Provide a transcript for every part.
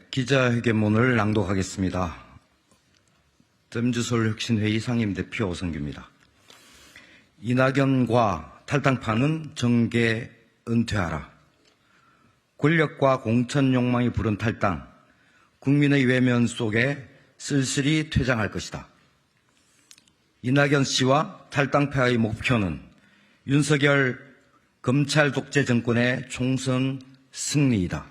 기자회견문을 낭독하겠습니다. 댐즈서울혁신회의 상임대표 오성규입니다. 이낙연과 탈당파는 정계 은퇴하라. 권력과 공천 욕망이 부른 탈당, 국민의 외면 속에 쓸쓸히 퇴장할 것이다. 이낙연 씨와 탈당파의 목표는 윤석열 검찰 독재 정권의 총선 승리이다.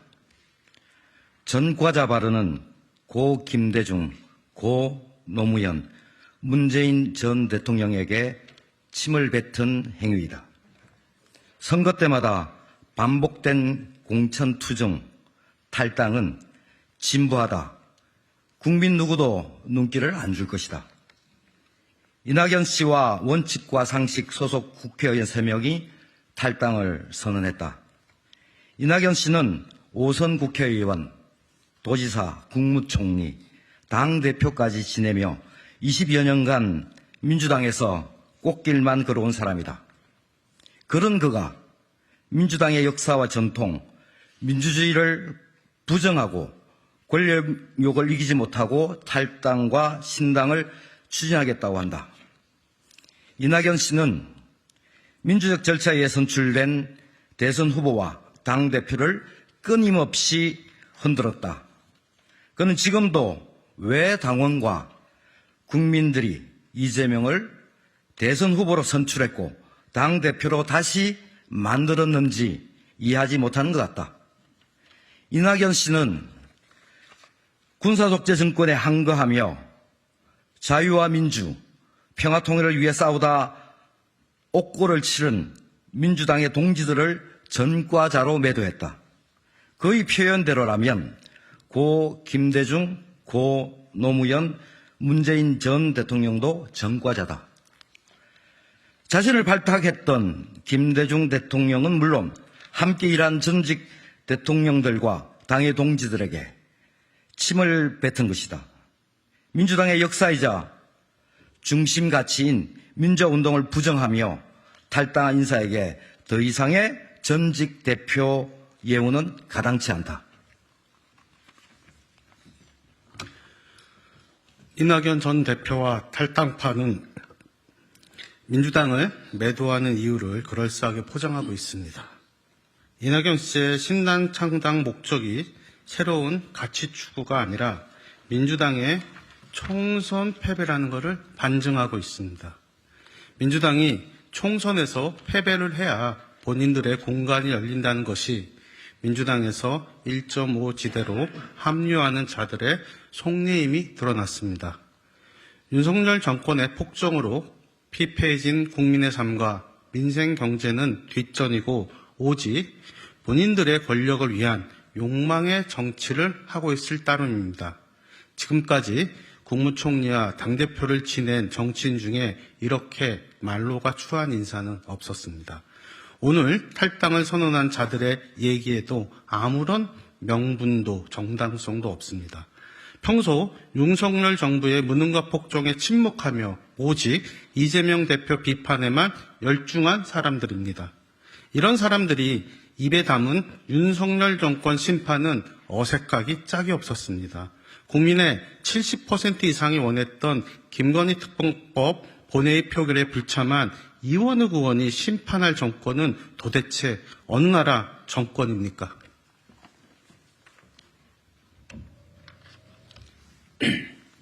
전과자 발언은 고 김대중, 고 노무현, 문재인 전 대통령에게 침을 뱉은 행위이다. 선거 때마다 반복된 공천 투정, 탈당은 진부하다. 국민 누구도 눈길을 안 줄 것이다. 이낙연 씨와 원칙과 상식 소속 국회의원 3명이 탈당을 선언했다. 이낙연 씨는 5선 국회의원, 도지사, 국무총리, 당대표까지 지내며 20여 년간 민주당에서 꽃길만 걸어온 사람이다. 그런 그가 민주당의 역사와 전통, 민주주의를 부정하고 권력욕을 이기지 못하고 탈당과 신당을 추진하겠다고 한다. 이낙연 씨는 민주적 절차에 선출된 대선 후보와 당대표를 끊임없이 흔들었다. 그는 지금도 왜 당원과 국민들이 이재명을 대선 후보로 선출했고 당대표로 다시 만들었는지 이해하지 못하는 것 같다. 이낙연 씨는 군사독재 정권에 항거하며 자유와 민주, 평화통일을 위해 싸우다 옥고를 치른 민주당의 동지들을 전과자로 매도했다. 그의 표현대로라면 고 김대중, 고 노무현, 문재인 전 대통령도 전과자다. 자신을 발탁했던 김대중 대통령은 물론 함께 일한 전직 대통령들과 당의 동지들에게 침을 뱉은 것이다. 민주당의 역사이자 중심 가치인 민주화운동을 부정하며 탈당한 인사에게 더 이상의 전직 대표 예우는 가당치 않다. 이낙연 전 대표와 탈당파는 민주당을 매도하는 이유를 그럴싸하게 포장하고 있습니다. 이낙연 씨의 신당 창당 목적이 새로운 가치 추구가 아니라 민주당의 총선 패배라는 것을 반증하고 있습니다. 민주당이 총선에서 패배를 해야 본인들의 공간이 열린다는 것이 민주당에서 1.5 지대로 합류하는 자들의 속내임이 드러났습니다. 윤석열 정권의 폭정으로 피폐해진 국민의 삶과 민생 경제는 뒷전이고 오직 본인들의 권력을 위한 욕망의 정치를 하고 있을 따름입니다. 지금까지 국무총리와 당대표를 지낸 정치인 중에 이렇게 말로가 추한 인사는 없었습니다. 오늘 탈당을 선언한 자들의 얘기에도 아무런 명분도 정당성도 없습니다. 평소 윤석열 정부의 무능과 폭정에 침묵하며 오직 이재명 대표 비판에만 열중한 사람들입니다. 이런 사람들이 입에 담은 윤석열 정권 심판은 어색하기 짝이 없었습니다. 국민의 70% 이상이 원했던 김건희 특검법 본회의 표결에 불참한 이원욱 의원이 심판할 정권은 도대체 어느 나라 정권입니까?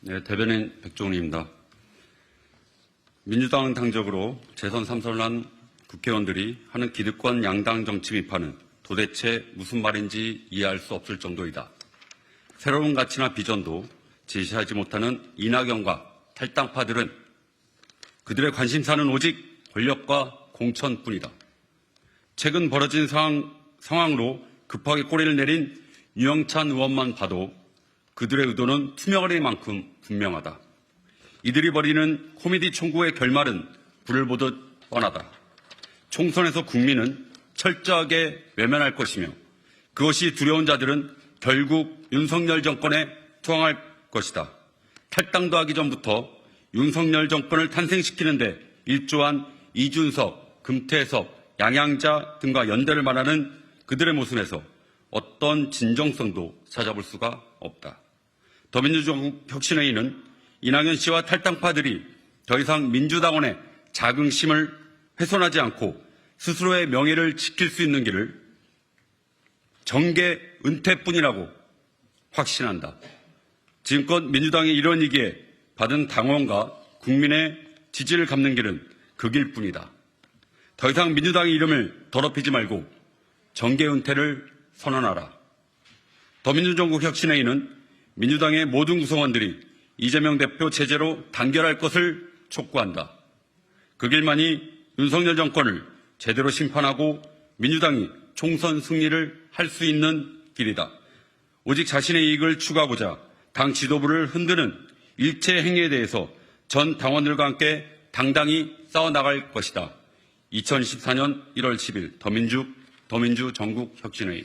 네, 대변인 백종훈입니다. 민주당은 당적으로 재선 3선한 국회의원들이 하는 기득권 양당 정치 비판은 도대체 무슨 말인지 이해할 수 없을 정도이다. 새로운 가치나 비전도 제시하지 못하는 이낙연과 탈당파들은 그들의 관심사는 오직 권력과 공천뿐이다. 최근 벌어진 상황으로 급하게 꼬리를 내린 유영찬 의원만 봐도 그들의 의도는 투명하리만큼 분명하다. 이들이 벌이는 코미디 총구의 결말은 불을 보듯 뻔하다. 총선에서 국민은 철저하게 외면할 것이며 그것이 두려운 자들은 결국 윤석열 정권에 투항할 것이다. 탈당도 하기 전부터 윤석열 정권을 탄생시키는 데 일조한 이준석, 금태섭, 양양자 등과 연대를 말하는 그들의 모습에서 어떤 진정성도 찾아볼 수가 없다. 더민주정국혁신회의는 이낙연 씨와 탈당파들이 더 이상 민주당원의 자긍심을 훼손하지 않고 스스로의 명예를 지킬 수 있는 길을 정계 은퇴뿐이라고 확신한다. 지금껏 민주당이 이런 위기에 받은 당원과 국민의 지지를 갚는 길은 그 길뿐이다. 더 이상 민주당의 이름을 더럽히지 말고 정계 은퇴를 선언하라. 더민주정국혁신회의는 민주당의 모든 구성원들이 이재명 대표 체제로 단결할 것을 촉구한다. 그 길만이 윤석열 정권을 제대로 심판하고 민주당이 총선 승리를 할 수 있는 길이다. 오직 자신의 이익을 추구하고자 당 지도부를 흔드는 일체 행위에 대해서 전 당원들과 함께 당당히 싸워나갈 것이다. 2014년 1월 10일 더민주 전국혁신회의